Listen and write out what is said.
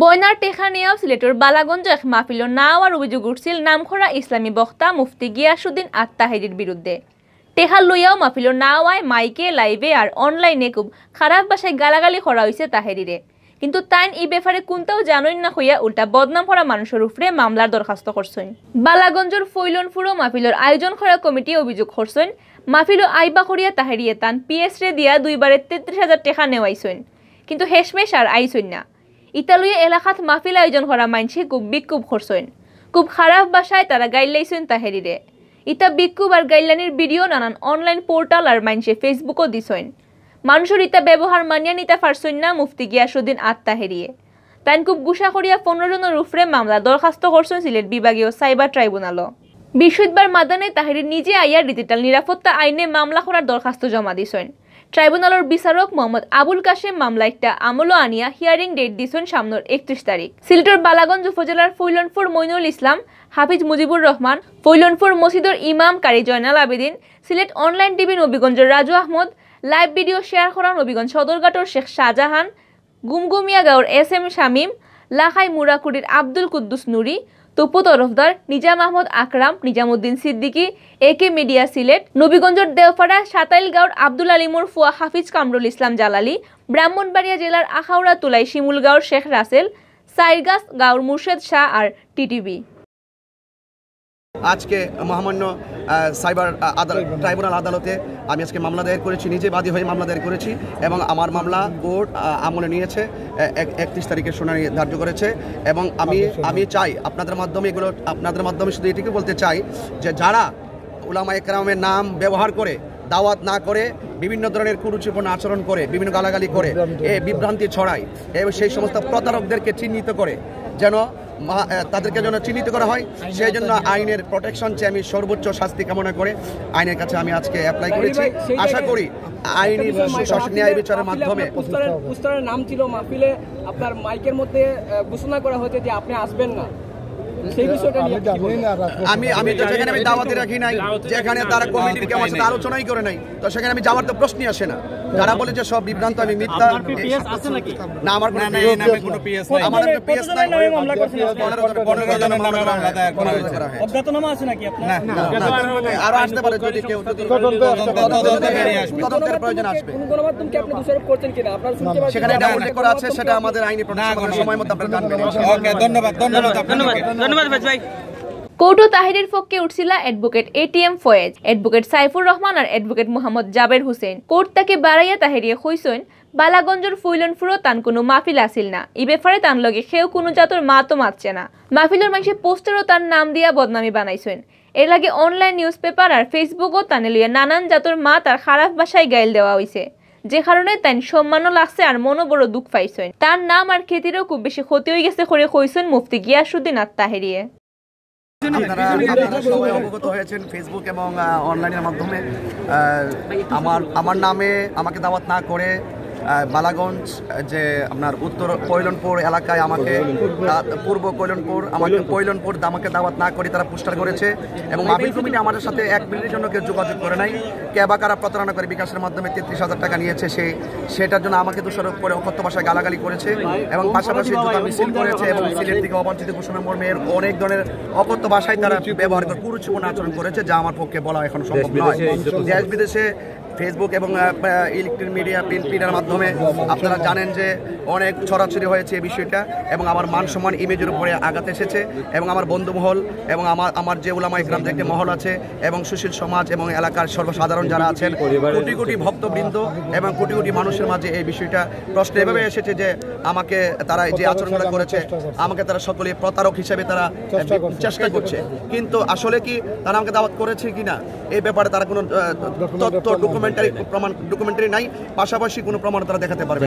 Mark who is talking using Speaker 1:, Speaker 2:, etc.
Speaker 1: বয়নার টেকা নিয়েও সিলেটের বালাগঞ্জ এক মাহফিলের নাওয়ার অভিযোগ উঠছিল নামখরা ইসলামী বক্তা মুফতি গিয়াসউদ্দিন আত্তাহিরির বিরুদ্ধে। টেকা লইয়াও মাহফিলের নাওয়ায় মাইকে লাইভে আর অনলাইনে খুব খারাপ ভাষায় গালাগালি করা হয়েছে তাহেরিরে। কিন্তু তাইন এই ব্যাপারে কোনটাও জানোই না হইয়া উল্টা বদনাম করা মানুষের উপরে মামলার দরখাস্ত করছেন। বালাগঞ্জের ফৈলনপুরও মাহফিলের আয়োজন করা কমিটি অভিযোগ করছেন মাহফিলও আইবা করিয়া তাহেরিয়ে তান পিএস রে দিয়া 2বারে 33,000 টাকা নেওয়াইছেন, কিন্তু হেশমেশ আর আইসেন না। ইতালুয়ে এলাকাত মাহফিল আয়োজন করা মানছে খুব বিক্ষোভ করছেন, খুব খারাপ ভাষায় তারা গাইলাইছেন তাহেরিরে। ইতা বিক্ষোভ আর গাইলানির ভিডিও নানান অনলাইন পোর্টাল আর মানছে ফেসবুকও দিছেন। মানুষের ইতা ব্যবহার মানিয়া নিতে পারছেন না মুফতি গিয়াসউদ্দিন আত্তাহিরিয়ে। তাই খুব গুসা করিয়া 15 জনের উপরে মামলা দরখাস্ত করছেন সিলেট বিভাগীয় সাইবার ট্রাইব্যুনালও। বৃহস্পতিবার মাদানে তাহেরির নিজে আইয়া ডিজিটাল নিরাপত্তা আইনে মামলা করার দরখাস্ত জমা দিছেন। ট্রাইব্যুনালের বিচারক মোহাম্মদ আবুল কাশেম মামলা একটা আমলও আনিয়া হিয়ারিং ডেট দিছেন সামনের 31 তারিখ। সিলেটের বালাগঞ্জ উপজেলার ফৈলনপুর মইনুল ইসলাম, হাফিজ মুজিবুর রহমান, ফৈলনপুর মসজিদের ইমাম কারি জয়নাল আবেদিন, সিলেট অনলাইন টিভি নবীগঞ্জের Raju Ahmed, live video share করা নবীগঞ্জ সদরঘাটর শেখ শাহজাহান, গুমগুমিয়া গাঁওর SM শামীম, লাখাই মুরাকুড়ির আব্দুল কুদ্দুস নুরি, তপু তরফদার, নিজাম আহমদ আকরাম, নিজামুদ্দিন সিদ্দিকী, AK মিডিয়া সিলেট, নবীগঞ্জের দেওপাড়া সাতাইল গাঁওর আব্দুল আলিমুর ফুয়া হাফিজ কামরুল ইসলাম জালালি, ব্রাহ্মণবাড়িয়া জেলার আখাউড়া তুলাই শিমুল গাঁওর শেখ রাসেল, সাইরগাছ গাঁওর মুর্শেদ শাহ আর TTV।
Speaker 2: আজকে মহামান্য সাইবার ট্রাইব্যুনাল আদালতে আমি আজকে মামলা দায়ের করেছি, নিজে বাদী হয়ে মামলা দায়ের করেছি এবং আমার মামলা কোর্ট আমলে নিয়েছে, 31 তারিখের শুনানি ধার্য করেছে। এবং আমি চাই আপনাদের মাধ্যমে শুধু এটুকু বলতে চাই যে যারা উলামায়ে কেরামের নাম ব্যবহার করে দাওয়াত না করে বিভিন্ন ধরনের কুরুচিপূর্ণ আচরণ করে, বিভিন্ন গালাগালি করে, বিভ্রান্তি ছড়ায় এবং সেই সমস্ত প্রতারকদেরকে চিহ্নিত করে তাদেরকে যেন চিহ্নিত করা হয়, সেই জন্য আইনের প্রোটেকশন চেয়ে আমি সর্বোচ্চ শাস্তি কামনা করে আইনের কাছে আমি আজকে অ্যাপ্লাই করেছি। আশা করি আইনি ন্যায় বিচারের মাধ্যমে
Speaker 3: পুস্তারের নাম ছিল মাহফিলে আপনার মাইকের মধ্যে ঘোষণা করা হয়েছে যে আপনি আসবেন না, সেই বিষয়টা নিয়ে
Speaker 2: আমি তো সেখানে আমি দাওয়াতে রাখি নাই, যেখানে তারা কমিটির কেমন সাথে আলোচনাই করে নাই, তো সেখানে আমি যাওয়ার তো প্রশ্নই আসে না। যারা বলে যে সব বিভ্রান্ত, আমি মিথ্যা। না, আমার কোনো পিএস নাই, আমার একটা পিএস নাই। 15 জনের নামে মামলা দায়ের করা হয়েছে।
Speaker 3: অজ্ঞাতনামা আছে নাকি আপনার?
Speaker 2: না, আরো আসতে পারে যদি কেউ তদন্তের প্রয়োজন আসবে।
Speaker 3: কোন গণমাধ্যম কি আপনি দোষারোপ করছেন কিনা আপনার শুনতে পাচ্ছেন?
Speaker 2: সেখানে এটা উল্লেখ করা আছে, সেটা আমাদের আইনি প্রোটেকশন সময় মতো আপনারা জানবেন।
Speaker 4: ওকে, ধন্যবাদ ভাই।
Speaker 1: কোর্টও তাহেরির পক্ষে উঠছিল advocate ATM Foyez, advocate Saifur Rahman আর অ্যাডভোকেট মোহাম্মদ জাবের হোসেন। কোর্ট তাকে বাড়াইয়া তাহেরিয়ে কইছেন বালাগঞ্জের ফৈলনপুরও তান কোনো মাহফিল আসিল না, এই ব্যাপারে তান লগে সেও কোনো জাতর মাতও মাতছে না। মাহফিলের মানুষে পোস্টারও তার নাম দিয়া বদনামি বানাইছেন। এর লাগে অনলাইন নিউজ পেপার আর ফেসবুকও তানে লইয়া নানান জাতর মাত আর খারাপ ভাষায় গাইল দেওয়া হয়েছে, যে কারণে তাই সম্মানও লাগছে আর মনও বড় দুঃখ পাইছেন। তার নাম আর খ্যাতিরও খুব বেশি ক্ষতি হয়ে গেছে করে কইছেন মুফতি গিয়াসউদ্দিন আত্তাহিরিয়ে।
Speaker 2: আপনারা সবাই অবগত হয়েছেন ফেসবুক এবং অনলাইনের মাধ্যমে আমার নামে আমাকে দাওয়াত না করে বালাগঞ্জ যে আপনার উত্তর কৈলনপুর এলাকায় আমাকে পূর্ব কৈলনপুর আমাকে দাওয়াত না করে তারা পোস্টার করেছে এবং মাহফিল কমিটি আমাদের সাথে 1 মিনিটের জন্য কেউ যোগাযোগ করে নাই। ক্যাবা কারা প্রতারণা করে বিকাশের মাধ্যমে 33,000 টাকা নিয়েছে, সেটার জন্য আমাকে দোষারোপ করে অকথ্য ভাষায় গালাগালি করেছে এবং পাশাপাশি জুতা মিছিল করেছে এবং সিলেট থেকে অবাঞ্ছিত ঘোষণা মর্মে অনেক ধরনের অকথ্য ভাষায় তারা ব্যবহার করে কুরুচিপূর্ণ আচরণ করেছে, যা আমার পক্ষে বলা এখন সম্ভব নয়। দেশ বিদেশে ফেসবুক এবং ইলেকট্রনিক মিডিয়া প্রিন্ট মিডিয়ার মাধ্যমে আপনারা জানেন যে অনেক ছড়াছড়ি হয়েছে এই বিষয়টা এবং আমার মান সম্মান ইমেজের উপরে আঘাত এসেছে এবং আমার বন্ধুমহল এবং আমার যে উলামায়ে কেরাম যে মহল আছে এবং সুশীল সমাজ এবং এলাকার সর্বসাধারণ যারা আছেন, কোটি কোটি ভক্তবৃন্দ এবং কোটি কোটি মানুষের মাঝে এই বিষয়টা প্রশ্ন এভাবে এসেছে যে আমাকে তারা যে আচরণগুলো করেছে আমাকে তারা সকলে প্রতারক হিসেবে তারা চেষ্টা করছে, কিন্তু আসলে কি তারা আমাকে দাওয়াত করেছে কিনা এই ব্যাপারে তারা কোনো তথ্য ডকুমেন্টারি নাই, পাশাপাশি কোনো প্রমাণ তারা দেখাতে পারবে।